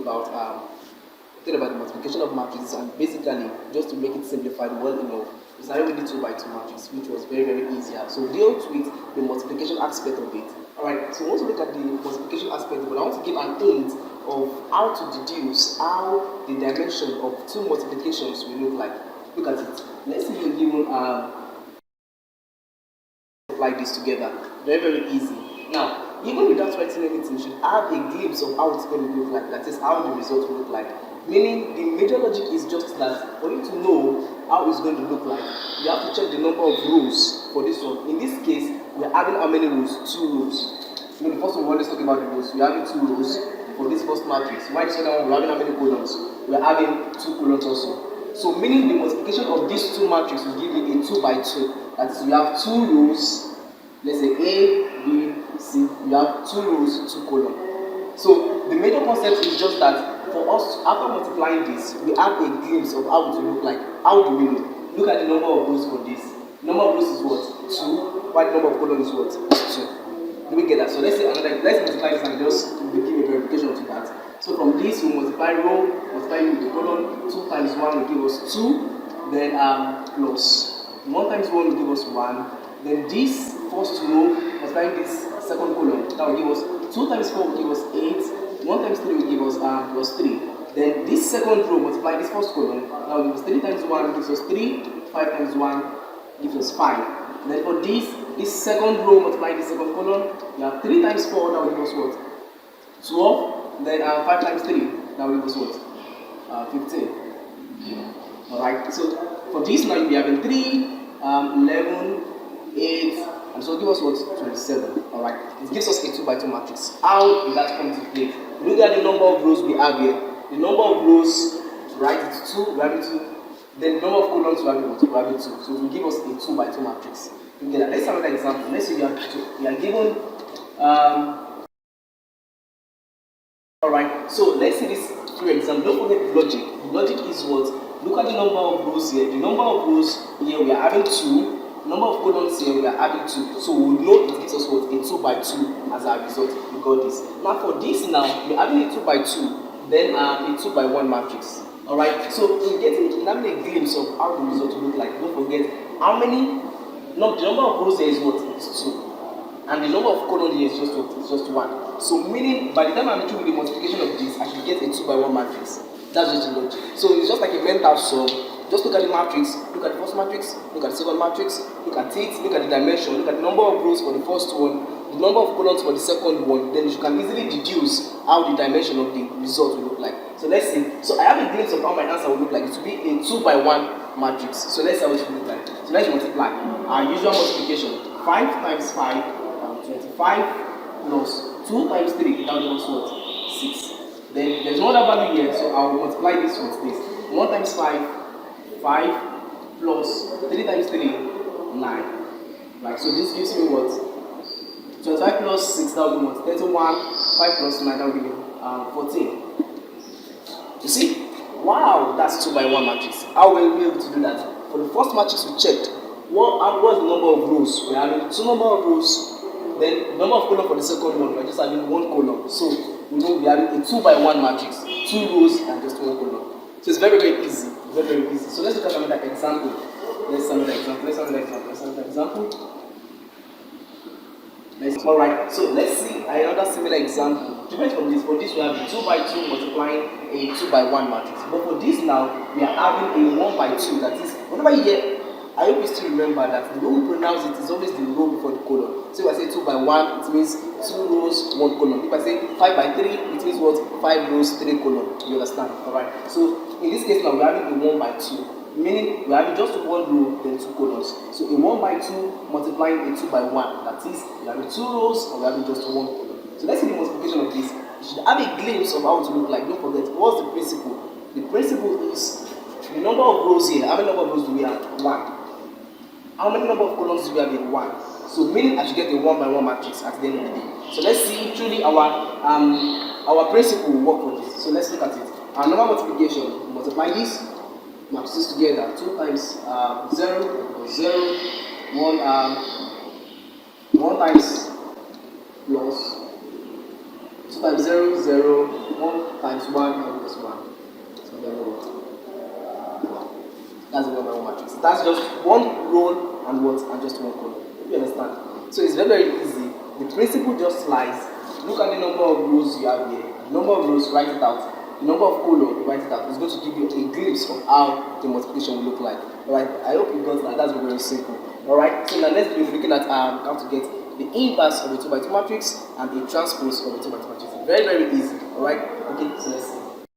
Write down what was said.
about the multiplication of matrices, and basically, just to make it simplified well enough, we started with the 2 by 2 matrix, which was very, very easier. So we dealt with the multiplication aspect of it. Alright, so once we look at the multiplication aspect of it, I want to give an hint of how to deduce how the dimension of two multiplications will look like. Look at it. Let's say you're given like this together. Very, very easy. Now, even without writing anything, you should have a glimpse of how it's going to look like. That is how the result will look like. Meaning, the major logic is just that for you to know how it's going to look like, you have to check the number of rows for this one. In this case, we're having how many rows? 2 rows. So the first one, we're always talking about the rows. We're having 2 rows for this first matrix. Why this other one, we're having how many columns? We're having 2 columns also. So meaning the multiplication of these 2 matrices will give you a 2 by 2. That is, we have 2 rows. Let's say A, B, C. We have 2 rows, 2 columns. So the major concept is just that for us, after multiplying this, we have a glimpse of how it will look like. How do we know? Look at the number of rows for this. The number of rows is what? 2. While the number of columns is what? 2. Let me get that. So let's say another. Let's multiply this and just give a verification to that. So from this, we multiply row, multiply with the column. 2 times 1 will give us 2. Then plus 1 times 1 will give us 1. Then this first row, multiplying this second column, that will give us 2 times 4 will give us 8. 1 times 3 will give us plus 3. Then this second row, multiply this first column, that will give us 3 times 1 gives us 3. 5 times 1 gives us 5. Then for this second row, multiply this second column, you have 3 times 4, that will give us what? 12. Then 5 times 3, that will give us what? 15. Alright, so for this now you'll be having 3, 11, 8, and so give us what? 27. Alright, it gives us a 2 by 2 matrix. How is that come to play? Look at the number of rows we have here. The number of rows, right, it's 2, we have it 2. Then the number of columns we have it 2, we have it 2. So it will give us a 2 by 2 matrix. Okay, let's have another example. Let's say we are given alright, so let's see this through example. Don't forget the logic. The logic is what? Look at the number of rows here. The number of rows here we are having 2. The number of columns here we are having 2. So we know it gives us what? A 2 by 2 as our result. We got this. Now for this now, we're having a 2 by 2, then a 2 by 1 matrix. Alright, so in having a glimpse of how the result will look like, don't forget how many. No, the number of rows here is what? It's 2. And the number of columns here is just what? It's just 1. So meaning by the time I'm through with the multiplication of this, I should get a 2 by 1 matrix. That's just the logic. So it's just like a mental sum. Just look at the matrix, look at the first matrix, look at the second matrix, look at it, look at the dimension, look at the number of rows for the first one, the number of columns for the second one, then you can easily deduce how the dimension of the result will look like. So let's see. So I have a glimpse of how my answer will look like. It will be a 2 by 1 matrix. So let's see how it will look like. So let's multiply. Our usual multiplication. 5 times 5, 25 plus 2 times 3, that will give us what? 6. Then there's no other value here, so I will multiply this with this. 1 times 5 plus 3 times 3, 9. Right, so this gives me what? 25 plus 6, that will be what? 31. 5 plus 9, that will give me 14. You see? Wow, that's 2 by 1 matrix. How will we be able to do that? For the first matrix we checked, what's the number of rows? We're having 2 number of rows, then the number of columns for the second one, we're just having 1 column. So we know we're having a 2 by 1 matrix, 2 rows and just 1 column. So it's very, very easy. Very, very easy. So let's look at another example. Alright, so let's see another similar example. Different from this, for this we have a 2 by 2 multiplying a 2 by 1 matrix. But for this now, we are having a 1 by 2. That is, whenever you hear, I hope you still remember that the way we pronounce it is always the row before the column. So if I say 2 by 1, it means 2 rows, 1 column. If I say 5 by 3, it means what? 5 rows, 3 columns. You understand? Alright. So in this case now, we are having a 1 by 2. Meaning we are having just 1 row, then 2 columns. So a 1 by 2 multiplying a 2 by 1. That is, we are having 2 rows and we are having just 1 column. So let's see the multiplication of this. You should have a glimpse of how it will look like. Don't forget, what's the principle? The principle is the number of rows here. How many number of rows do we have? 1. How many number of columns do we have in 1? So meaning I should get a 1 by 1 matrix at the end of the day. So let's see truly our principle will work for this. So let's look at it. Our normal multiplication, multiply this, matrices together. 2 times 0, 0, 1 times plus 2 times 0, 0, 1 times 1 equals 1. So then what? That's the 1 by 1 matrix. That's just one row and what? And just one column. You understand? So it's very, very easy. The principle just lies. Look at the number of rows you have here. The number of rows, write it out. The number of columns, write it out. It's going to give you a glimpse of how the multiplication will look like. Alright, I hope you got that. That's very, very simple. Alright, so in the next video, we're looking at how to get the inverse of a 2 by 2 matrix and a transpose of a 2 by 2 matrix. Very, very easy. Alright, okay, so let's see.